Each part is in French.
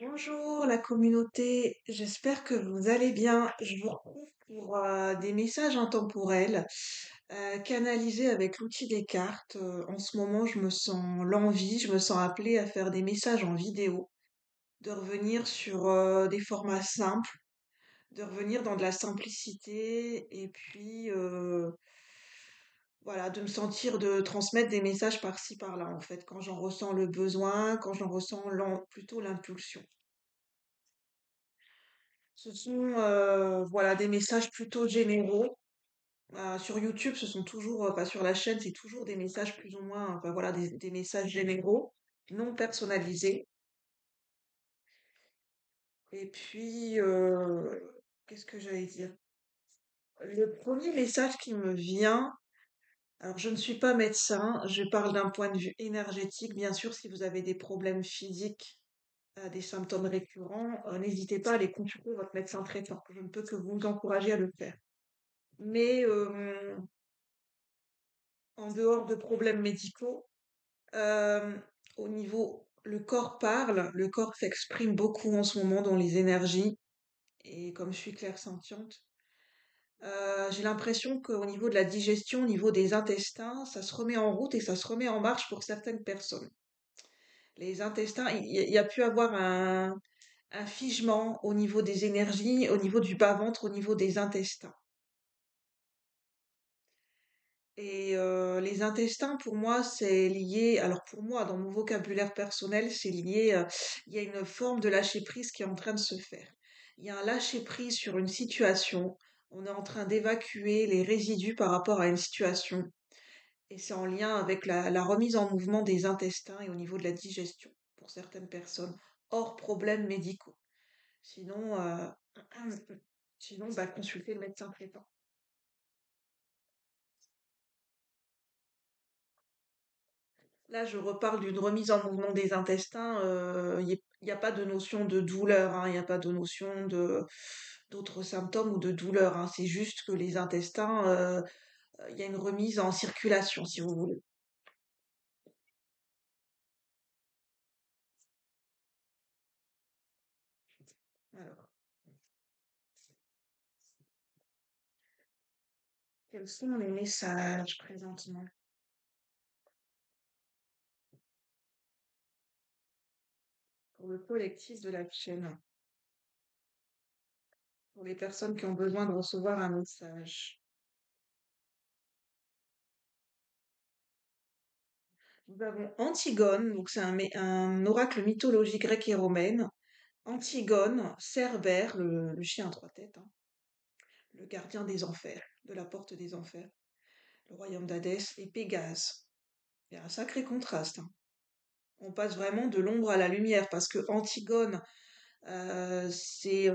Bonjour la communauté, j'espère que vous allez bien. Je vous retrouve pour des messages intemporels canalisés avec l'outil des cartes. En ce moment, je me sens l'envie, je me sens appelée à faire des messages en vidéo, de revenir sur des formats simples, de revenir dans de la simplicité et puis voilà, de me sentir de transmettre des messages par-ci par-là en fait, quand j'en ressens le besoin, quand j'en ressens plutôt l'impulsion. Ce sont voilà des messages plutôt généraux. Sur YouTube, ce sont toujours, enfin sur la chaîne, c'est toujours des messages plus ou moins, enfin voilà, des messages généraux, non personnalisés. Et puis, qu'est-ce que j'allais dire? Le premier message qui me vient, alors je ne suis pas médecin, je parle d'un point de vue énergétique. Bien sûr, si vous avez des problèmes physiques, des symptômes récurrents, n'hésitez pas à aller consulter votre médecin traitant. Je ne peux que vous encourager à le faire. Mais en dehors de problèmes médicaux, euh, au niveau, le corps parle, le corps s'exprime beaucoup en ce moment dans les énergies, et comme je suis clairsentiente, j'ai l'impression qu'au niveau de la digestion, au niveau des intestins, ça se remet en route et ça se remet en marche pour certaines personnes. Les intestins, il y a pu avoir un figement au niveau des énergies, au niveau du bas-ventre, au niveau des intestins. Et les intestins, pour moi, c'est lié, alors pour moi, dans mon vocabulaire personnel, c'est lié, il y a une forme de lâcher-prise qui est en train de se faire. Il y a un lâcher-prise sur une situation, on est en train d'évacuer les résidus par rapport à une situation, et c'est en lien avec la remise en mouvement des intestins et au niveau de la digestion pour certaines personnes, hors problèmes médicaux. Sinon, sinon, bah, consultez le médecin traitant. Là, je reparle d'une remise en mouvement des intestins. Il y a pas de notion de douleur, hein, il n'y a pas de notion de d'autres symptômes ou de douleur, hein. C'est juste que les intestins, il y a une remise en circulation, si vous voulez. Alors, quels sont les messages présentement pour le collectif de la chaîne, pour les personnes qui ont besoin de recevoir un message? Nous avons Antigone, donc c'est un oracle mythologie grecque et romaine. Antigone, Cerbère, le chien à trois têtes, hein, le gardien des enfers, de la porte des enfers, le royaume d'Hadès, et Pégase. Il y a un sacré contraste, hein. On passe vraiment de l'ombre à la lumière parce que Antigone, c'est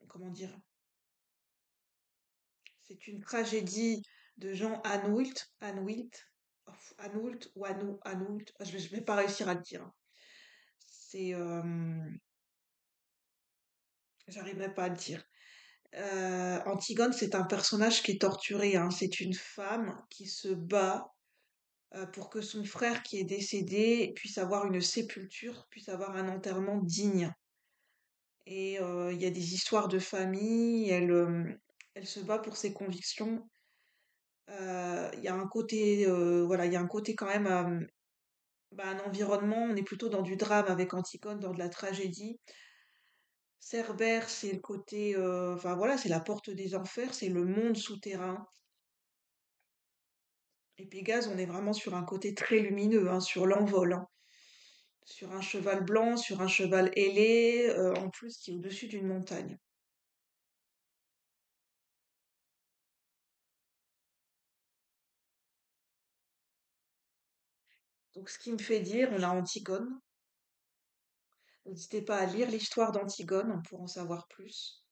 comment dire, c'est une tragédie de Jean Anouilh ou Anoult, je vais pas réussir à le dire, hein. C'est, j'arriverai pas à le dire. Antigone, c'est un personnage qui est torturé, hein. C'est une femme qui se bat pour que son frère qui est décédé puisse avoir une sépulture, puisse avoir un enterrement digne. Et il y a des histoires de famille, elle se bat pour ses convictions. Il y a un côté, voilà, il y a un côté quand même, bah, un environnement, on est plutôt dans du drame avec Antigone, dans de la tragédie. Cerbère, c'est le côté, enfin voilà, c'est la porte des enfers, c'est le monde souterrain. Et Pégase, on est vraiment sur un côté très lumineux, hein, sur l'envol, hein. Sur un cheval blanc, sur un cheval ailé, en plus qui est au-dessus d'une montagne. Donc ce qui me fait dire, on a Antigone. N'hésitez pas à lire l'histoire d'Antigone pour en savoir plus.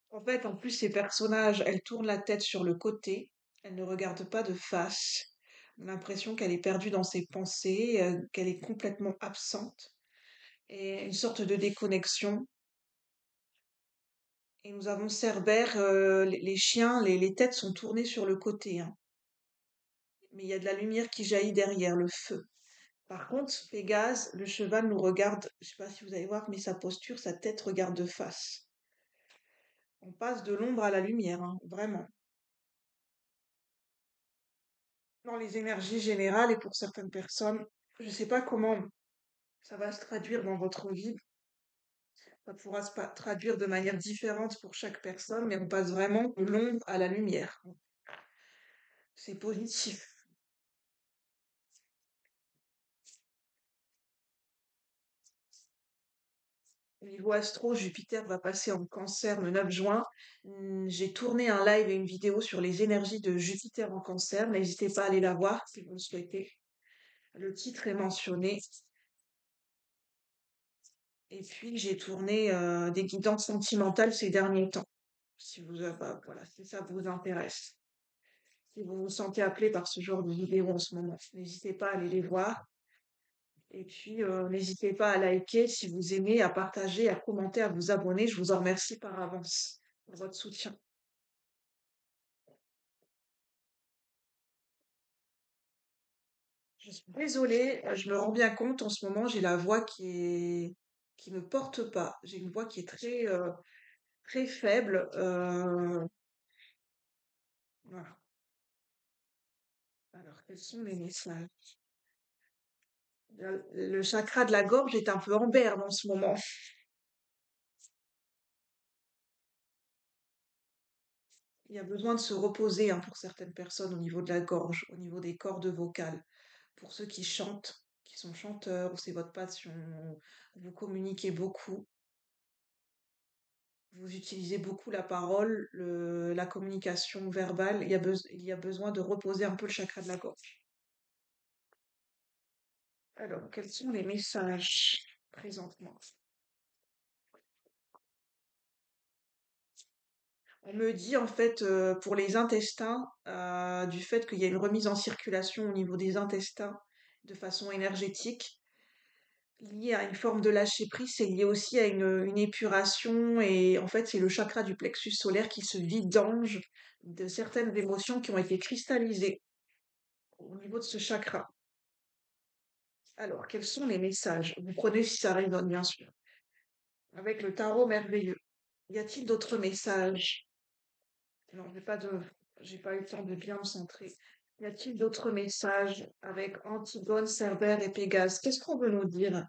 En fait, en plus, ces personnages, elle tourne la tête sur le côté, elle ne regarde pas de face. On a l'impression qu'elle est perdue dans ses pensées, qu'elle est complètement absente, et une sorte de déconnexion. Et nous avons Cerbère, les chiens, les têtes sont tournées sur le côté, hein. mais il y a de la lumière qui jaillit derrière, le feu. Par contre, Pégase, le cheval nous regarde, je sais pas si vous allez voir, mais sa posture, sa tête regarde de face. On passe de l'ombre à la lumière, hein, vraiment. Dans les énergies générales et pour certaines personnes, je ne sais pas comment ça va se traduire dans votre vie. Ça pourra traduire de manière différente pour chaque personne, mais on passe vraiment de l'ombre à la lumière. C'est positif. Au niveau astro, Jupiter va passer en cancer le 9 juin. J'ai tourné un live et une vidéo sur les énergies de Jupiter en cancer. N'hésitez pas à aller la voir si vous le souhaitez. Le titre est mentionné. Et puis, j'ai tourné des guidances sentimentales ces derniers temps. Si vous, voilà, si ça vous intéresse. Si vous vous sentez appelé par ce genre de vidéos en ce moment, n'hésitez pas à aller les voir. Et puis, n'hésitez pas à liker si vous aimez, à partager, à commenter, à vous abonner. Je vous en remercie par avance pour votre soutien. Je suis désolée, je me rends bien compte en ce moment, j'ai la voix qui me porte pas. J'ai une voix qui est très faible. Voilà. Alors, quels sont les messages? Le chakra de la gorge est un peu en berne en ce moment. Il y a besoin de se reposer hein, pour certaines personnes au niveau de la gorge, au niveau des cordes vocales. Pour ceux qui chantent, qui sont chanteurs, ou c'est votre passion, vous communiquez beaucoup, vous utilisez beaucoup la parole, la communication verbale, il y a besoin de reposer un peu le chakra de la gorge. Alors, quels sont les messages présentement? On me dit en fait pour les intestins, du fait qu'il y a une remise en circulation au niveau des intestins de façon énergétique, liée à une forme de lâcher prise, c'est lié aussi à une épuration et en fait c'est le chakra du plexus solaire qui se vidange de certaines émotions qui ont été cristallisées au niveau de ce chakra. Alors, quels sont les messages? Vous prenez si ça résonne, bien sûr. Avec le tarot merveilleux. Y a-t-il d'autres messages? Non, j'ai pas eu le temps de bien me centrer. Y a-t-il d'autres messages avec Antigone, Cerbère et Pégase? Qu'est-ce qu'on veut nous dire?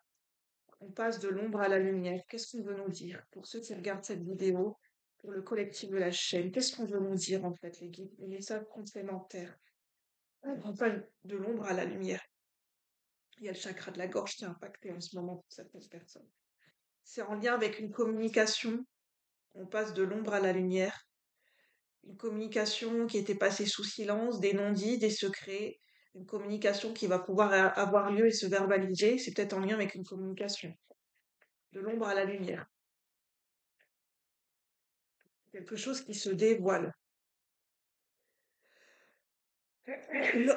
On passe de l'ombre à la lumière. Qu'est-ce qu'on veut nous dire? Pour ceux qui regardent cette vidéo, pour le collectif de la chaîne, qu'est-ce qu'on veut nous dire en fait, les guides, les messages complémentaires? On passe de l'ombre à la lumière. Il y a le chakra de la gorge qui est impacté en ce moment pour certaines personnes. C'est en lien avec une communication. On passe de l'ombre à la lumière. Une communication qui était passée sous silence, des non-dits, des secrets. Une communication qui va pouvoir avoir lieu et se verbaliser. C'est peut-être en lien avec une communication. De l'ombre à la lumière. Quelque chose qui se dévoile.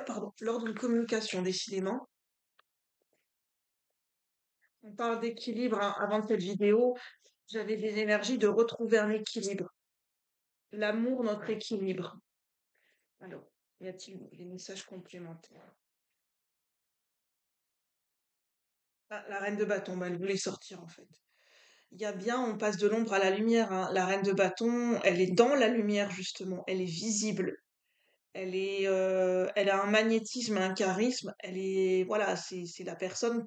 Pardon, lors d'une communication, décidément. On parle d'équilibre hein. Avant cette vidéo, j'avais des énergies de retrouver un équilibre. L'amour, notre équilibre. Alors, y a-t-il des messages complémentaires? Ah, la reine de bâton, bah, elle voulait sortir en fait. Il y a bien, on passe de l'ombre à la lumière, hein. La reine de bâton, elle est dans la lumière justement, elle est visible. Elle a un magnétisme, un charisme. Elle est, voilà, c'est la personne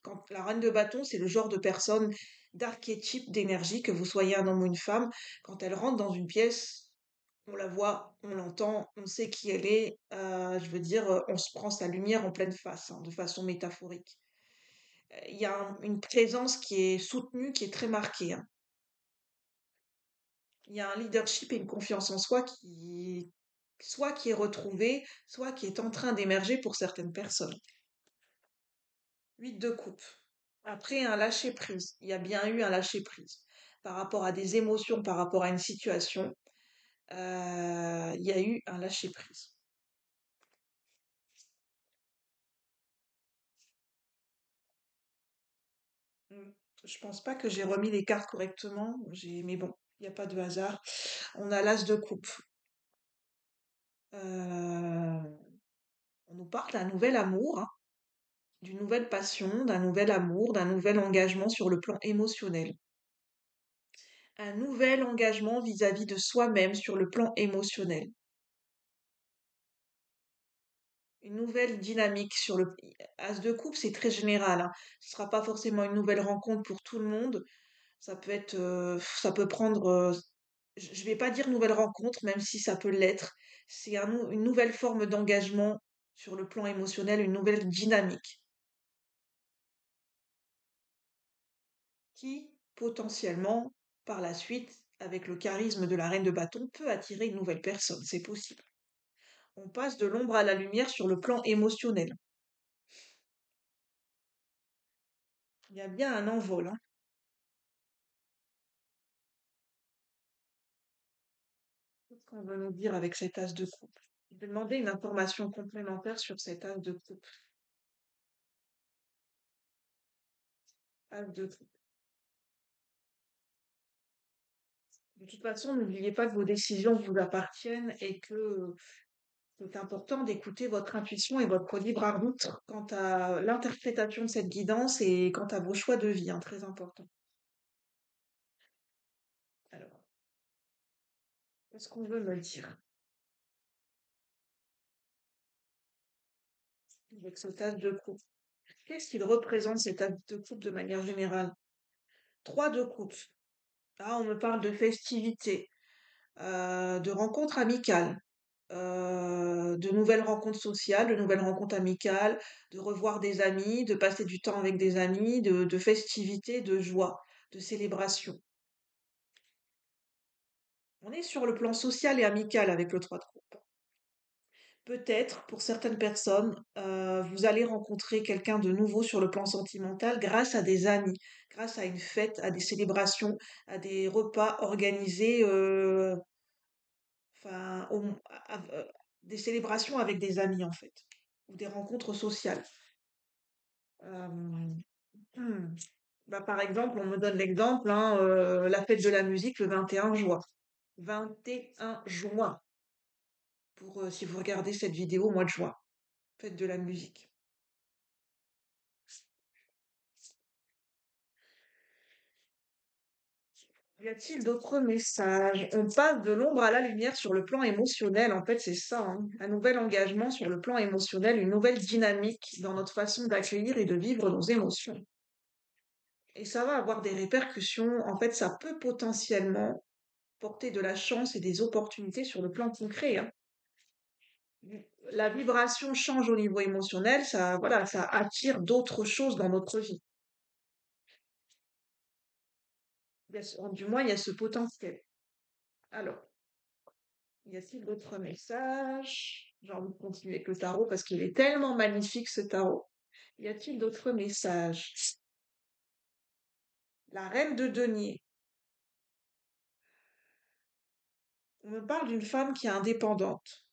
quand la reine de bâton, c'est le genre de personne d'archétype d'énergie, que vous soyez un homme ou une femme. Quand elle rentre dans une pièce, on la voit, on l'entend, on sait qui elle est. Je veux dire, on se prend sa lumière en pleine face, hein, de façon métaphorique. Il y a une présence qui est soutenue, qui est très marquée, hein. Il y a un leadership et une confiance en soi soit qui est retrouvé, soit qui est en train d'émerger pour certaines personnes. 8 de coupe. Après, un lâcher-prise. Il y a bien eu un lâcher-prise. Par rapport à des émotions, par rapport à une situation, il y a eu un lâcher-prise. Mm. Je pense pas que j'ai remis les cartes correctement, mais bon, il n'y a pas de hasard. On a l'as de coupe. Euh, On parle d'un nouvel amour, hein, d'une nouvelle passion, d'un nouvel amour, d'un nouvel engagement sur le plan émotionnel. Un nouvel engagement vis-à-vis de soi-même sur le plan émotionnel. Une nouvelle dynamique sur le as de coupe, c'est très général, hein. Ce sera pas forcément une nouvelle rencontre pour tout le monde. Ça peut prendre, je vais pas dire nouvelle rencontre, même si ça peut l'être. C'est une nouvelle forme d'engagement sur le plan émotionnel, une nouvelle dynamique qui, potentiellement, par la suite, avec le charisme de la reine de bâton, peut attirer une nouvelle personne. C'est possible. On passe de l'ombre à la lumière sur le plan émotionnel. Il y a bien un envol, hein. Qu'est-ce qu'on veut nous dire avec cet as de coupe? Je vais demander une information complémentaire sur cet as de coupe. As de coupe. De toute façon, n'oubliez pas que vos décisions vous appartiennent et que c'est important d'écouter votre intuition et votre libre arbitre quant à l'interprétation de cette guidance et quant à vos choix de vie, hein, très important. Alors, qu'est-ce qu'on veut me dire avec cet as de coupe? Qu'est-ce qu'il représente cet as de coupe de manière générale? Trois de coupe. Là, on me parle de festivités, de rencontres amicales, de nouvelles rencontres sociales, de nouvelles rencontres amicales, de revoir des amis, de passer du temps avec des amis, de festivités, de joie, de célébration. On est sur le plan social et amical avec le 3 de coupe. Peut-être, pour certaines personnes, vous allez rencontrer quelqu'un de nouveau sur le plan sentimental grâce à des amis, grâce à une fête, à des célébrations, à des repas organisés, enfin, des célébrations avec des amis en fait, ou des rencontres sociales. Euh, hmm. Bah, par exemple, on me donne l'exemple, hein, la fête de la musique le 21 juin. 21 juin, pour si vous regardez cette vidéo au mois de juin, fête de la musique. Y a-t-il d'autres messages? On passe de l'ombre à la lumière sur le plan émotionnel. En fait, c'est ça, hein. Un nouvel engagement sur le plan émotionnel, une nouvelle dynamique dans notre façon d'accueillir et de vivre nos émotions. Et ça va avoir des répercussions. En fait, ça peut potentiellement porter de la chance et des opportunités sur le plan concret, hein. La vibration change au niveau émotionnel, ça, voilà, ça attire d'autres choses dans notre vie. Du moins, il y a ce potentiel. Alors, y a-t-il d'autres messages? J'ai envie de continuer avec le tarot parce qu'il est tellement magnifique ce tarot. Y a-t-il d'autres messages? La reine de denier. On me parle d'une femme qui est indépendante,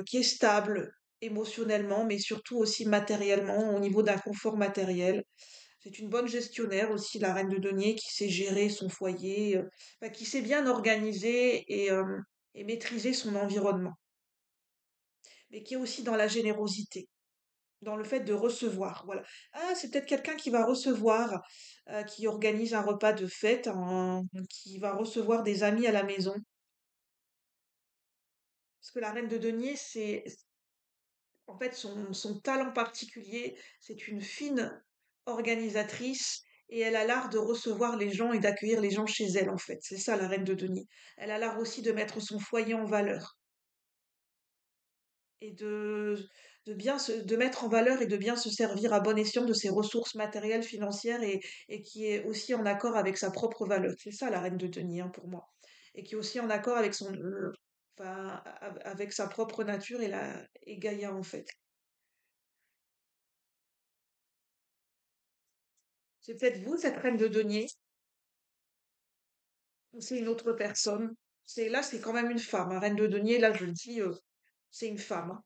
qui est stable émotionnellement, mais surtout aussi matériellement, au niveau d'un confort matériel. C'est une bonne gestionnaire aussi, la reine de denier, qui sait gérer son foyer, enfin, qui sait bien organiser et maîtriser son environnement, mais qui est aussi dans la générosité, dans le fait de recevoir. Voilà. Ah, c'est peut-être quelqu'un qui va recevoir, qui organise un repas de fête, qui va recevoir des amis à la maison. Parce que la reine de denier, c'est en fait son talent particulier, c'est une fine organisatrice et elle a l'art de recevoir les gens et d'accueillir les gens chez elle, en fait. C'est ça, la reine de denier. Elle a l'art aussi de mettre son foyer en valeur et de mettre en valeur et de bien se servir à bon escient de ses ressources matérielles, financières et qui est aussi en accord avec sa propre valeur. C'est ça, la reine de denier, hein, pour moi. Et qui est aussi en accord avec enfin, avec sa propre nature et Gaïa, en fait. C'est peut-être vous, cette reine de denier, ou c'est une autre personne. C'est quand même une femme, hein. Reine de denier, là, je le dis, c'est une femme, hein.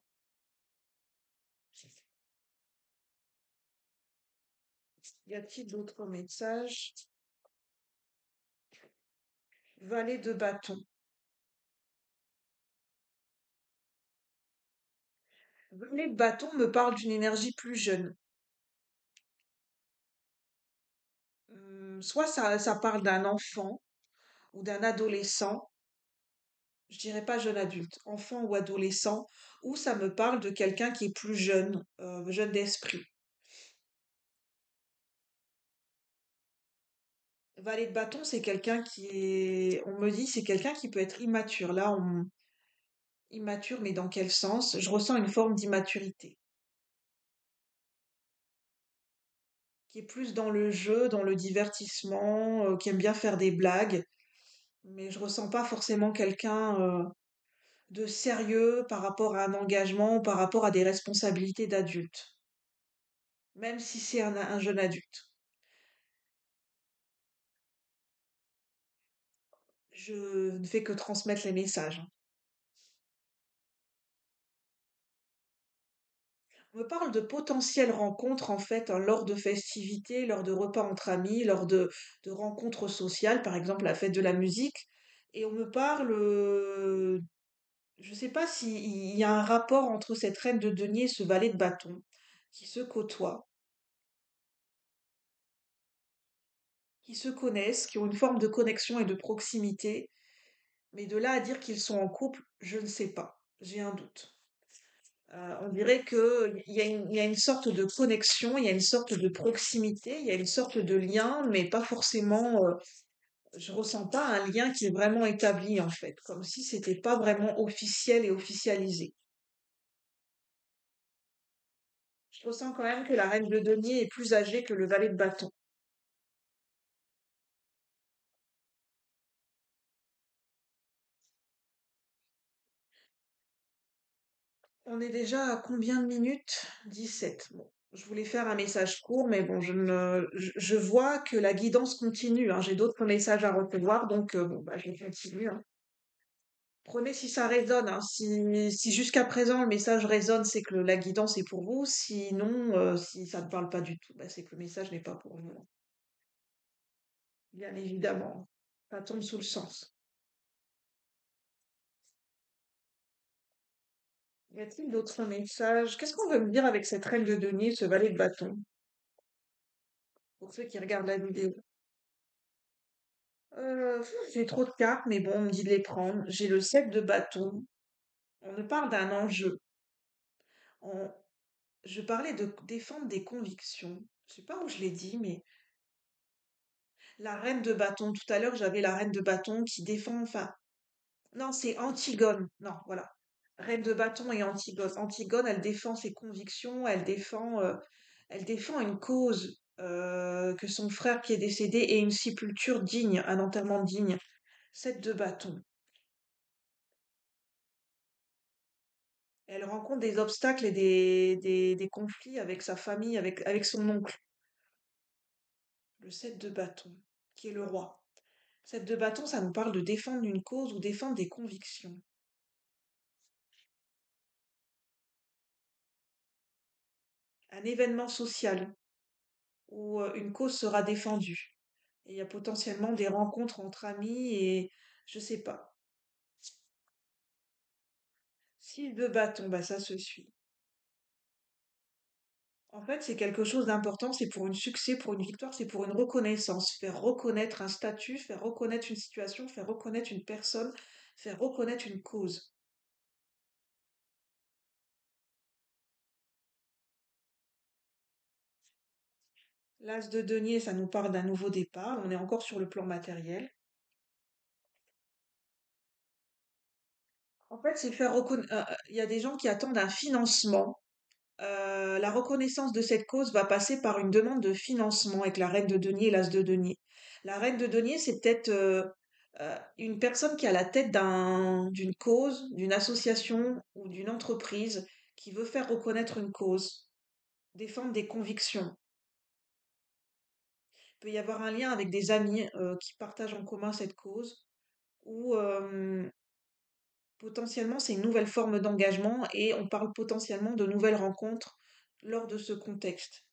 Y a-t-il d'autres messages? Valet de bâton. Les bâtons me parlent d'une énergie plus jeune. Soit ça parle d'un enfant ou d'un adolescent, je dirais pas jeune adulte, enfant ou adolescent, ou ça me parle de quelqu'un qui est plus jeune, jeune d'esprit. Valet de bâton, c'est quelqu'un qui est, on me dit, c'est quelqu'un qui peut être immature. Là, immature, mais dans quel sens? Je ressens une forme d'immaturité, qui est plus dans le jeu, dans le divertissement, qui aime bien faire des blagues, mais je ressens pas forcément quelqu'un, de sérieux par rapport à un engagement ou par rapport à des responsabilités d'adulte, même si c'est un jeune adulte. Je ne fais que transmettre les messages, hein. On me parle de potentielles rencontres en fait hein, lors de festivités, lors de repas entre amis, de rencontres sociales, par exemple la fête de la musique. Et on me parle, je ne sais pas s'il y a un rapport entre cette reine de denier et ce valet de bâton qui se côtoient, qui se connaissent, qui ont une forme de connexion et de proximité. Mais de là à dire qu'ils sont en couple, je ne sais pas. J'ai un doute. On dirait il y a une sorte de connexion, il y a une sorte de proximité, il y a une sorte de lien, mais pas forcément. Je ressens pas un lien qui est vraiment établi en fait, comme si c'était pas vraiment officiel et officialisé. Je ressens quand même que la reine de denier est plus âgée que le valet de bâton. On est déjà à combien de minutes? 17. Bon, je voulais faire un message court, mais bon, je vois que la guidance continue, hein. J'ai d'autres messages à recevoir, donc bon, bah, je continue, hein. Prenez si ça résonne, hein. Si jusqu'à présent le message résonne, c'est que la guidance est pour vous. Sinon, si ça ne parle pas du tout, bah, c'est que le message n'est pas pour vous, hein. Bien évidemment. Ça tombe sous le sens. Y a-t-il d'autres messages? Qu'est-ce qu'on veut me dire avec cette reine de denier, ce valet de bâton, pour ceux qui regardent la vidéo? J'ai trop de cartes, mais bon, on me dit de les prendre. J'ai le 7 de bâton. On me parle d'un enjeu. On- Je parlais de défendre des convictions. Je sais pas où je l'ai dit, mais la reine de bâton. Tout à l'heure, j'avais la reine de bâton qui défend. Enfin, non, c'est Antigone. Non, voilà. Reine de bâton et Antigone. Antigone, elle défend ses convictions. Elle défend une cause que son frère qui est décédé ait une sépulture digne, un enterrement digne. 7 de bâton. Elle rencontre des obstacles et des conflits avec sa famille, avec son oncle, le 7 de bâton, qui est le roi. 7 de bâton, ça nous parle de défendre une cause ou défendre des convictions. Un événement social où une cause sera défendue. Et il y a potentiellement des rencontres entre amis et je sais pas. 6 de bâton, bah ça se suit. En fait, c'est quelque chose d'important, c'est pour un succès, pour une victoire, c'est pour une reconnaissance. Faire reconnaître un statut, faire reconnaître une situation, faire reconnaître une personne, faire reconnaître une cause. L'as de denier, ça nous parle d'un nouveau départ. On est encore sur le plan matériel. En fait, c'est faire reconnaître. Il y a des gens qui attendent un financement. La reconnaissance de cette cause va passer par une demande de financement avec la reine de denier et l'as de denier. La reine de denier, c'est peut-être une personne qui est à la tête d'une cause, d'une association ou d'une entreprise qui veut faire reconnaître une cause, défendre des convictions. Il peut y avoir un lien avec des amis qui partagent en commun cette cause ou potentiellement c'est une nouvelle forme d'engagement et on parle potentiellement de nouvelles rencontres lors de ce contexte.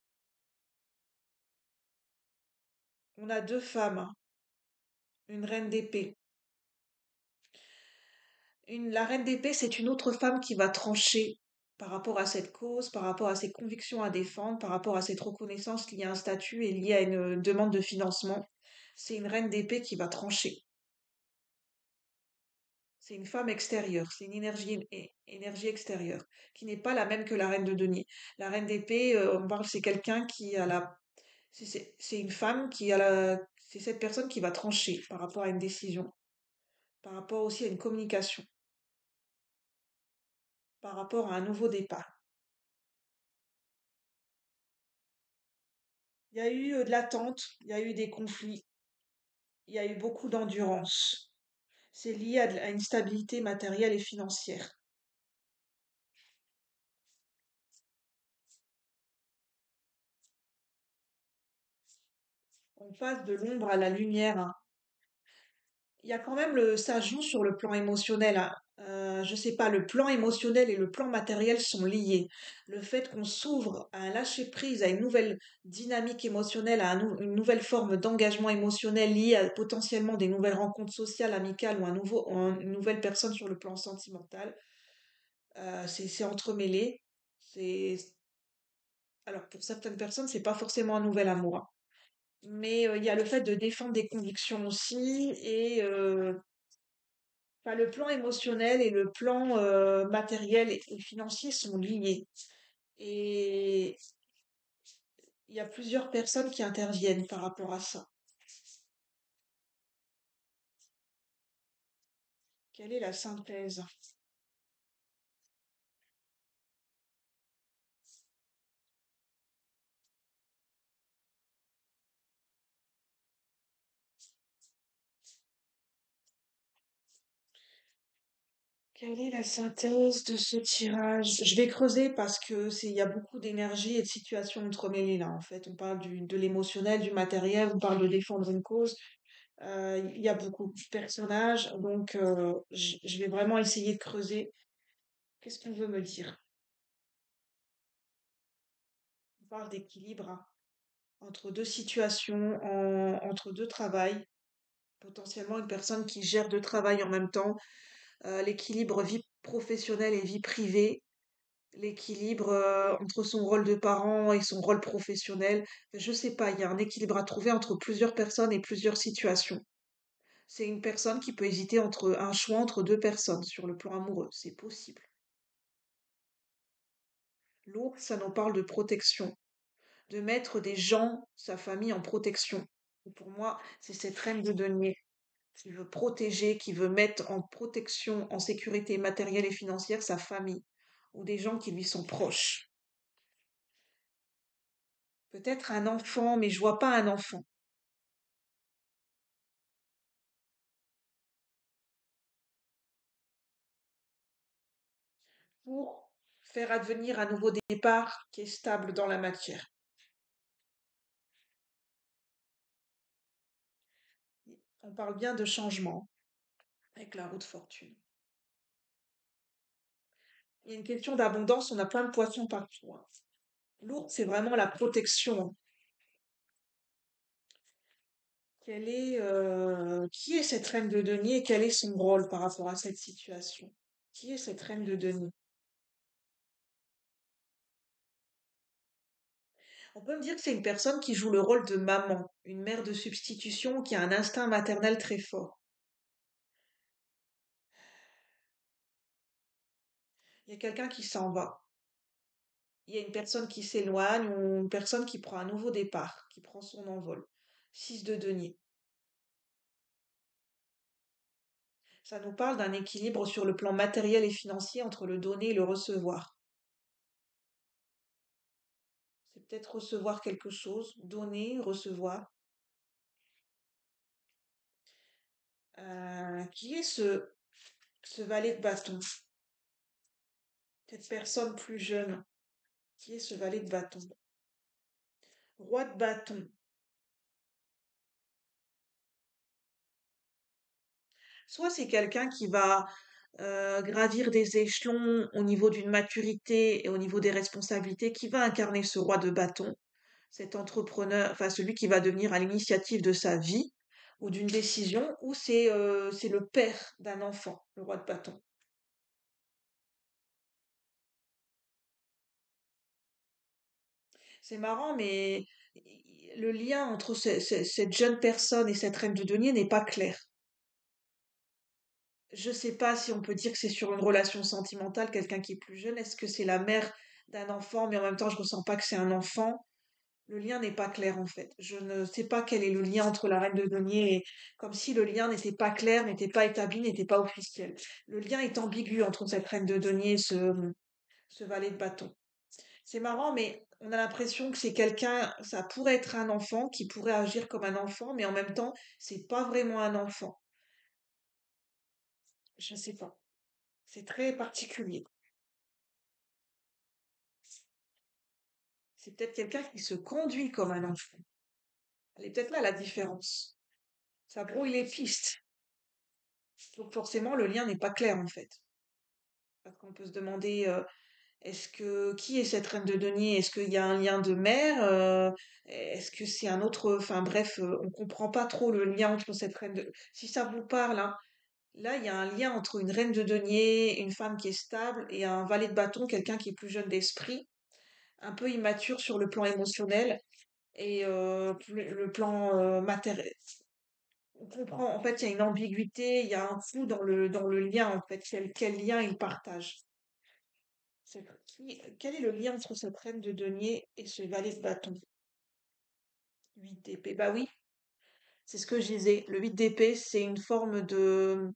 On a deux femmes, hein, une reine d'épée. La reine d'épée, c'est une autre femme qui va trancher. par rapport à cette cause, par rapport à ses convictions à défendre, par rapport à cette reconnaissance liée à un statut et liée à une demande de financement. C'est une reine d'épée qui va trancher. C'est une femme extérieure, c'est une énergie extérieure, qui n'est pas la même que la reine de denier. La reine d'épée, on parle, c'est quelqu'un qui a la, c'est une femme qui a la, c'est cette personne qui va trancher par rapport à une décision, par rapport aussi à une communication, par rapport à un nouveau départ. Il y a eu de l'attente, il y a eu des conflits, il y a eu beaucoup d'endurance. C'est lié à une stabilité matérielle et financière. On passe de l'ombre à la lumière, hein. Il y a quand même ça joue sur le plan émotionnel, hein. Je sais pas, le plan émotionnel et le plan matériel sont liés. Le fait qu'on s'ouvre à un lâcher prise, à une nouvelle dynamique émotionnelle, à une nouvelle forme d'engagement émotionnel lié à potentiellement des nouvelles rencontres sociales, amicales ou une nouvelle personne sur le plan sentimental, c'est entremêlé. C'est, alors pour certaines personnes, c'est pas forcément un nouvel amour, hein. Mais il y a le fait de défendre des convictions aussi et enfin, le plan émotionnel et le plan matériel et financier sont liés. Et il y a plusieurs personnes qui interviennent par rapport à ça. Quelle est la synthèse? Quelle est la synthèse de ce tirage? Je vais creuser parce que il y a beaucoup d'énergie et de situations entremêlées là, en fait. On parle de l'émotionnel, du matériel, on parle de défendre une cause. Il y a beaucoup de personnages, donc je vais vraiment essayer de creuser. Qu'est-ce qu'on veut me dire? On parle d'équilibre, hein, entre deux situations, entre deux travails, potentiellement une personne qui gère deux travails en même temps, l'équilibre vie professionnelle et vie privée, l'équilibre entre son rôle de parent et son rôle professionnel. Je sais pas, il y a un équilibre à trouver entre plusieurs personnes et plusieurs situations. C'est une personne qui peut hésiter entre un choix entre deux personnes sur le plan amoureux, c'est possible. L'ours, ça nous parle de protection, de mettre des gens, sa famille en protection. Et pour moi, c'est cette reine de denier qui veut protéger, qui veut mettre en protection, en sécurité matérielle et financière sa famille ou des gens qui lui sont proches. Peut-être un enfant, mais je vois pas un enfant. Pour faire advenir un nouveau départ qui est stable dans la matière. On parle bien de changement avec la roue de fortune. Il y a une question d'abondance, on a plein de poissons partout, hein. L'ours, c'est vraiment la protection. Qui est cette reine de denier et quel est son rôle par rapport à cette situation? Qui est cette reine de denier? On peut me dire que c'est une personne qui joue le rôle de maman, une mère de substitution qui a un instinct maternel très fort. Il y a quelqu'un qui s'en va. Il y a une personne qui s'éloigne ou une personne qui prend un nouveau départ, qui prend son envol. 6 de denier. Ça nous parle d'un équilibre sur le plan matériel et financier entre le donner et le recevoir. C'est peut-être recevoir quelque chose, donner, recevoir. Qui est ce valet de bâton? Cette personne plus jeune. Qui est ce valet de bâton? Roi de bâton. Soit c'est quelqu'un qui va gravir des échelons au niveau d'une maturité et au niveau des responsabilités, qui va incarner ce roi de bâton, cet entrepreneur, enfin celui qui va devenir à l'initiative de sa vie ou d'une décision, ou c'est le père d'un enfant, le roi de bâton. C'est marrant, mais le lien entre cette jeune personne et cette reine de denier n'est pas clair. Je sais pas si on peut dire que c'est sur une relation sentimentale, quelqu'un qui est plus jeune. Est-ce que c'est la mère d'un enfant, mais en même temps, je ressens pas que c'est un enfant. Le lien n'est pas clair en fait. Je ne sais pas quel est le lien entre la reine de denier et comme si le lien n'était pas clair, n'était pas établi, n'était pas officiel. Le lien est ambigu entre cette reine de denier et ce valet de bâton. C'est marrant, mais on a l'impression que c'est quelqu'un, ça pourrait être un enfant qui pourrait agir comme un enfant, mais en même temps, c'est pas vraiment un enfant. Je sais pas. C'est très particulier. C'est peut-être quelqu'un qui se conduit comme un enfant. Elle est peut-être là la différence. Ça brouille les pistes. Donc forcément, le lien n'est pas clair en fait. Parce qu'on peut se demander, est-ce que qui est cette reine de denier? Est-ce qu'il y a un lien de mère? Est-ce que c'est un autre? Enfin bref, on comprend pas trop le lien entre cette reine de. Si ça vous parle, hein, là il y a un lien entre une reine de denier, une femme qui est stable, et un valet de bâton, quelqu'un qui est plus jeune d'esprit, un peu immature sur le plan émotionnel et le plan matériel. On comprend, en fait, il y a une ambiguïté, il y a un flou dans le lien, en fait, quel lien ils partagent. Quel est le lien entre cette reine de denier et ce valet de bâton? 8 d'épée. Bah oui, c'est ce que je disais. Le 8 d'épée, c'est une forme de.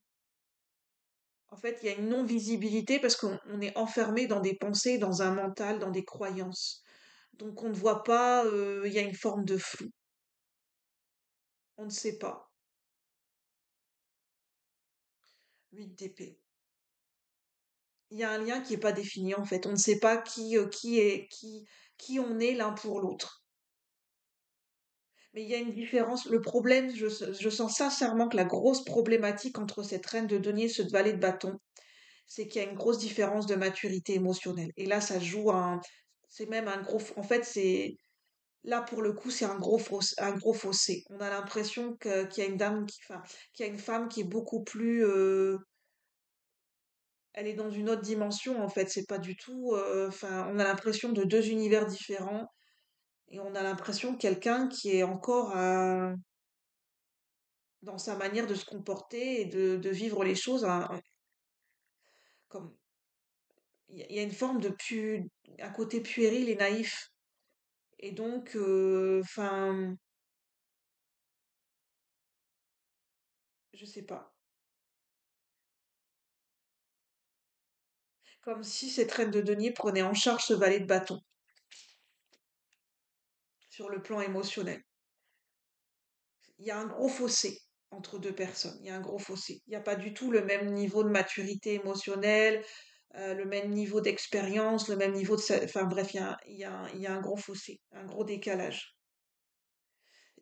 En fait, il y a une non-visibilité parce qu'on est enfermé dans des pensées, dans un mental, dans des croyances. Donc on ne voit pas, il y a une forme de flou. On ne sait pas. 8 d'épée. Il y a un lien qui n'est pas défini en fait. On ne sait pas qui on est l'un pour l'autre. Mais il y a une différence. Le problème, je sens sincèrement que la grosse problématique entre cette reine de denier et ce valet de bâton, c'est qu'il y a une grosse différence de maturité émotionnelle. Et là, ça joue un, c'est même un gros, en fait, c'est, là, pour le coup, c'est un gros fossé. On a l'impression qu'il y a une dame enfin, qu'il y a une femme qui est beaucoup plus, elle est dans une autre dimension, en fait. C'est pas du tout, enfin, on a l'impression de deux univers différents. Et on a l'impression de quelqu'un qui est encore dans sa manière de se comporter et de vivre les choses, comme il y a une forme un côté puéril et naïf. Et donc, enfin, je sais pas. Comme si cette reine de denier prenait en charge ce valet de bâton sur le plan émotionnel. Il y a un gros fossé entre deux personnes. Il y a un gros fossé. Il n'y a pas du tout le même niveau de maturité émotionnelle, le même niveau d'expérience, le même niveau de. Enfin bref, il y a un gros fossé, un gros décalage.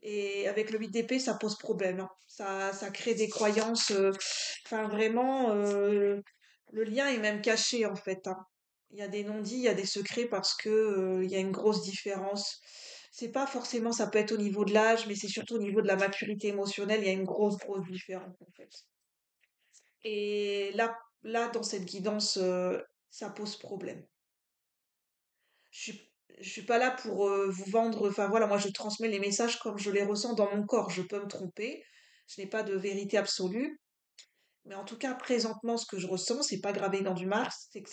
Et avec le 8 d'épée, ça pose problème, hein. Ça crée des croyances. Enfin, vraiment, le lien est même caché, en fait, hein. Il y a des non-dits, il y a des secrets parce que, il y a une grosse différence. C'est pas forcément, ça peut être au niveau de l'âge, mais c'est surtout au niveau de la maturité émotionnelle, il y a une grosse différence, en fait. Et là, dans cette guidance, ça pose problème. Je suis, je suis pas là pour vous vendre. Enfin voilà, moi je transmets les messages comme je les ressens dans mon corps. Je peux me tromper. Je n'ai pas de vérité absolue. Mais en tout cas, présentement, ce que je ressens, c'est pas gravé dans du marbre, c'est que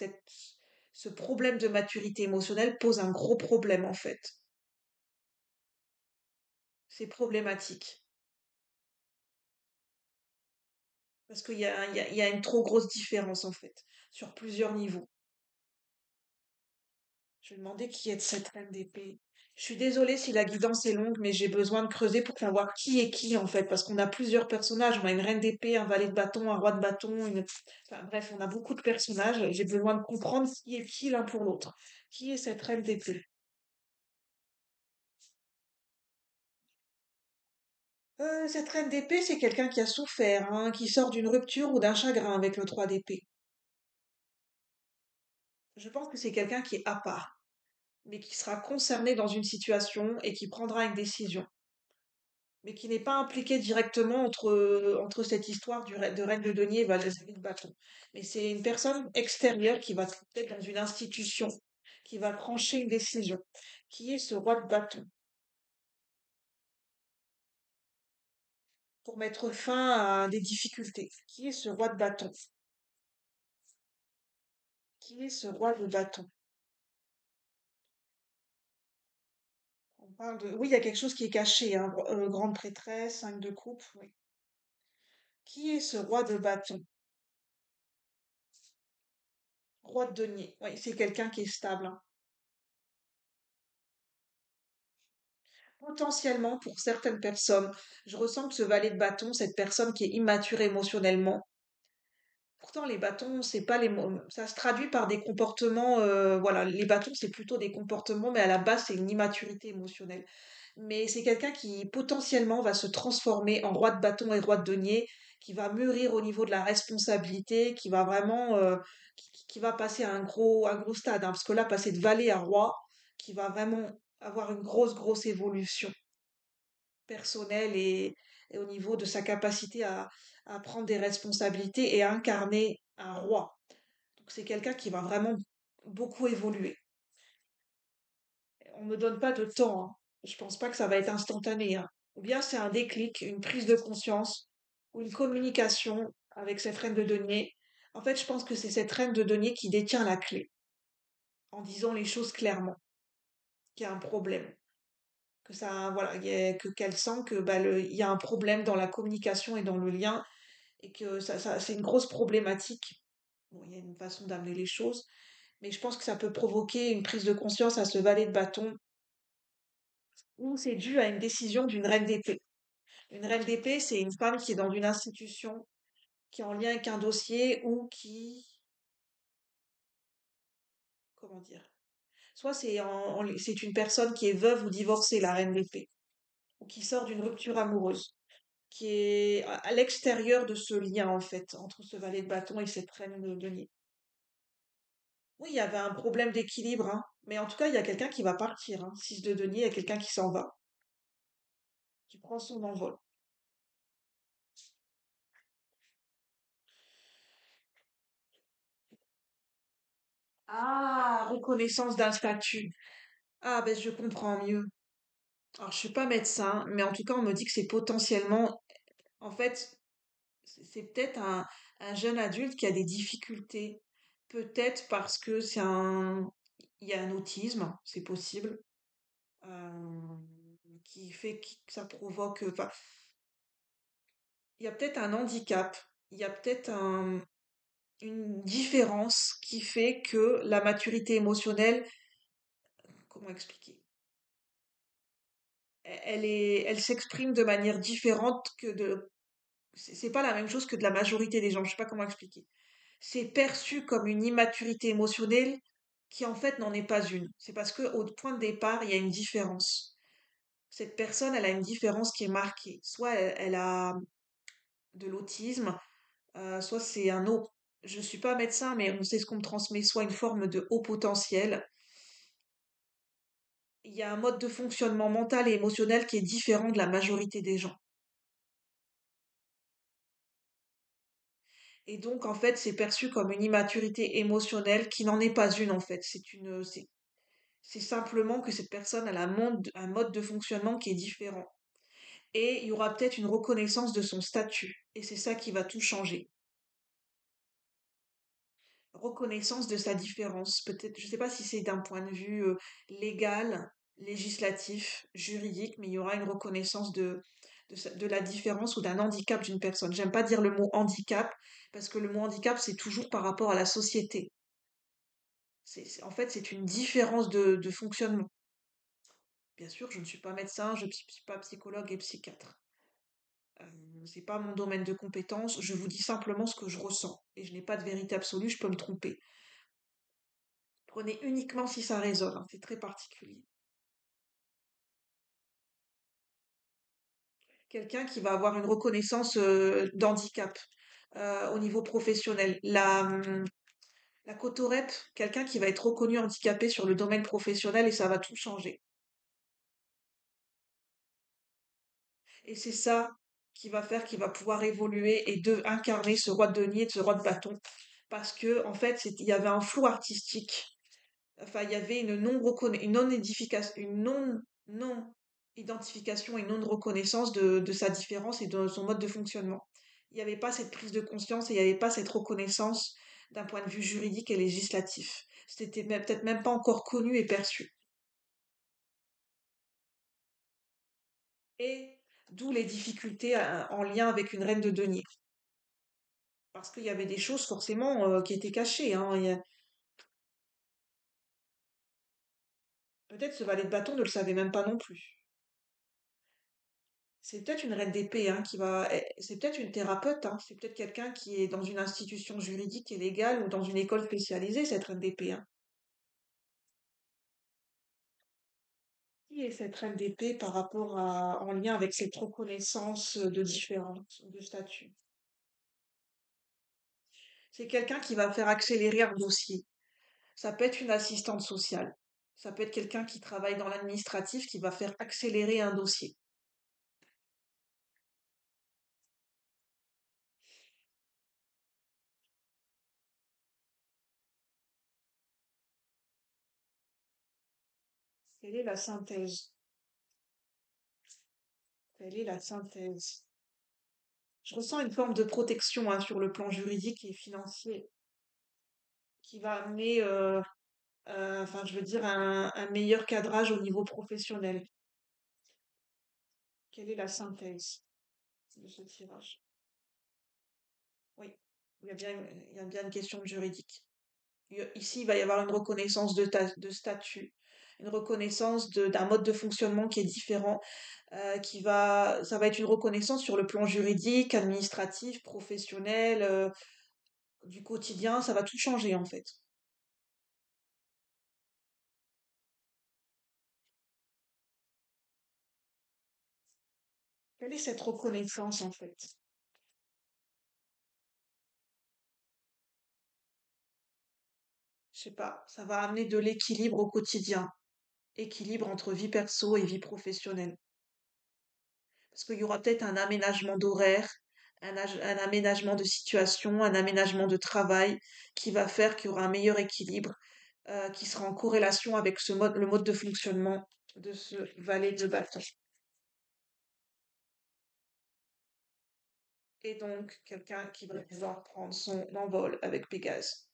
ce problème de maturité émotionnelle pose un gros problème en fait. C'est problématique. Parce qu'il y a une trop grosse différence en fait, sur plusieurs niveaux. Je vais demander qui est de cette reine d'épée. Je suis désolée si la guidance est longue, mais j'ai besoin de creuser pour savoir qui est qui en fait, parce qu'on a plusieurs personnages. On a une reine d'épée, un valet de bâton, un roi de bâton, enfin bref, on a beaucoup de personnages. J'ai besoin de comprendre qui est qui l'un pour l'autre. Qui est cette reine d'épée? Cette reine d'épée, c'est quelqu'un qui a souffert, hein, qui sort d'une rupture ou d'un chagrin avec le 3 d'épée. Je pense que c'est quelqu'un qui est à part, mais qui sera concerné dans une situation et qui prendra une décision, mais qui n'est pas impliqué directement entre cette histoire de Reine de Denier et Valérie de Bâton. Mais c'est une personne extérieure qui va être dans une institution, qui va trancher une décision. Qui est ce roi de bâton? Pour mettre fin à des difficultés. Qui est ce roi de bâton? Qui est ce roi de bâton? On parle de... Oui, il y a quelque chose qui est caché, hein. Grande prêtresse, 5 de coupe, oui. Qui est ce roi de bâton? Roi de denier. Oui, c'est quelqu'un qui est stable, hein. Potentiellement, pour certaines personnes, je ressens que ce valet de bâton, cette personne qui est immature émotionnellement, pourtant les bâtons, c'est pas ça se traduit par des comportements, voilà, les bâtons, c'est plutôt des comportements, mais à la base, c'est une immaturité émotionnelle. Mais c'est quelqu'un qui potentiellement va se transformer en roi de bâton et roi de denier, qui va mûrir au niveau de la responsabilité, qui va vraiment, qui va passer à un gros stade, hein, parce que là, passer de valet à roi, qui va vraiment avoir une grosse évolution personnelle et au niveau de sa capacité à prendre des responsabilités et à incarner un roi. Donc c'est quelqu'un qui va vraiment beaucoup évoluer. On me donne pas de temps, hein. Je pense pas que ça va être instantané, hein. Ou bien c'est un déclic, une prise de conscience ou une communication avec cette reine de denier. En fait, je pense que c'est cette reine de denier qui détient la clé en disant les choses clairement, qu'il y a un problème, que ça, voilà, que qu'elle sent que bah, il y a un problème dans la communication et dans le lien et que c'est une grosse problématique. Bon, il y a une façon d'amener les choses, mais je pense que ça peut provoquer une prise de conscience à ce valet de bâton ou c'est dû à une décision d'une reine d'épée. Une reine d'épée, c'est une femme qui est dans une institution, qui est en lien avec un dossier ou qui, comment dire, soit c'est une personne qui est veuve ou divorcée, la reine d'épée, ou qui sort d'une rupture amoureuse, qui est à l'extérieur de ce lien, en fait, entre ce valet de bâton et cette reine de denier. Oui, il y avait un problème d'équilibre, hein, mais en tout cas, il y a quelqu'un qui va partir, hein. 6 de denier, il y a quelqu'un qui s'en va, qui prend son envol. Ah, reconnaissance d'un statut. Ah, ben je comprends mieux. Alors, je suis pas médecin, mais en tout cas, on me dit que c'est potentiellement, en fait, c'est peut-être un jeune adulte qui a des difficultés. Peut-être parce que il y a un autisme, c'est possible, euh, qui fait que ça provoque, enfin, il y a peut-être un handicap, il y a peut-être une différence qui fait que la maturité émotionnelle, comment expliquer? Elle s'exprime de manière différente c'est pas la même chose que de la majorité des gens, je sais pas comment expliquer. C'est perçu comme une immaturité émotionnelle qui en fait n'en est pas une. C'est parce que au point de départ, il y a une différence. Cette personne, elle a une différence qui est marquée. Soit elle a de l'autisme, soit c'est un autre. Je suis pas médecin, mais on sait ce qu'on me transmet, soit une forme de haut potentiel. Il y a un mode de fonctionnement mental et émotionnel qui est différent de la majorité des gens. Et donc, en fait, c'est perçu comme une immaturité émotionnelle qui n'en est pas une, en fait. C'est simplement que cette personne a un mode de fonctionnement qui est différent. Et il y aura peut-être une reconnaissance de son statut. Et c'est ça qui va tout changer. Reconnaissance de sa différence. Peut-être, je ne sais pas si c'est d'un point de vue légal, législatif, juridique, mais il y aura une reconnaissance de la différence ou d'un handicap d'une personne. J'aime pas dire le mot handicap, parce que le mot handicap, c'est toujours par rapport à la société. En fait, c'est une différence de fonctionnement. Bien sûr, je ne suis pas médecin, je ne suis pas psychologue et psychiatre. C'est pas mon domaine de compétence, je vous dis simplement ce que je ressens. Et je n'ai pas de vérité absolue, je peux me tromper. Prenez uniquement si ça résonne, hein, c'est très particulier. Quelqu'un qui va avoir une reconnaissance d'handicap au niveau professionnel. La cotorep, quelqu'un qui va être reconnu handicapé sur le domaine professionnel et ça va tout changer. Et c'est ça qui va faire qu'il va pouvoir évoluer et incarner ce roi de denier, ce roi de bâton. Parce que, en fait, il y avait un flou artistique Enfin, il y avait une non identification et non reconnaissance de sa différence et de son mode de fonctionnement. Il n'y avait pas cette prise de conscience et il n'y avait pas cette reconnaissance d'un point de vue juridique et législatif. C'était peut-être même pas encore connu et perçu. Et d'où les difficultés en lien avec une reine de denier. Parce qu'il y avait des choses forcément qui étaient cachées, hein. Peut-être ce valet de bâton ne le savait même pas non plus. C'est peut-être une reine d'épée, hein, c'est peut-être une thérapeute, hein, c'est peut-être quelqu'un qui est dans une institution juridique et légale ou dans une école spécialisée, cette reine d'épée, hein. Qui est cette reine d'épée par rapport en lien avec cette reconnaissance de différence de statut? C'est quelqu'un qui va faire accélérer un dossier. Ça peut être une assistante sociale. Ça peut être quelqu'un qui travaille dans l'administratif qui va faire accélérer un dossier. Quelle est la synthèse? Quelle est la synthèse? Je ressens une forme de protection, hein, sur le plan juridique et financier qui va amener, enfin, je veux dire, un meilleur cadrage au niveau professionnel. Quelle est la synthèse de ce tirage? Oui, il y a bien une question juridique. Ici, il va y avoir une reconnaissance de statut, une reconnaissance d'un mode de fonctionnement qui est différent, ça va être une reconnaissance sur le plan juridique, administratif, professionnel, du quotidien, ça va tout changer en fait. Quelle est cette reconnaissance en fait? Je sais pas, ça va amener de l'équilibre au quotidien, équilibre entre vie perso et vie professionnelle. Parce qu'il y aura peut-être un aménagement d'horaire, un aménagement de situation, un aménagement de travail qui va faire qu'il y aura un meilleur équilibre, qui sera en corrélation avec le mode de fonctionnement de ce valet de bâton. Et donc, quelqu'un qui va pouvoir prendre son envol avec Pégase.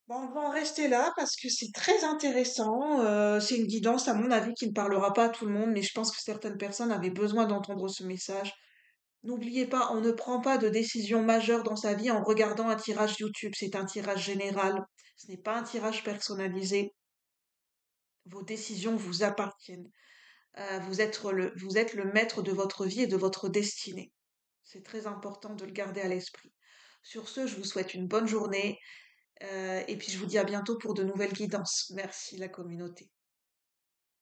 Bon, on va en rester là parce que c'est très intéressant. C'est une guidance, à mon avis, qui ne parlera pas à tout le monde, mais je pense que certaines personnes avaient besoin d'entendre ce message. N'oubliez pas, on ne prend pas de décision majeure dans sa vie en regardant un tirage YouTube. C'est un tirage général. Ce n'est pas un tirage personnalisé. Vos décisions vous appartiennent. Vous êtes le maître de votre vie et de votre destinée. C'est très important de le garder à l'esprit. Sur ce, je vous souhaite une bonne journée et puis je vous dis à bientôt pour de nouvelles guidances. Merci la communauté.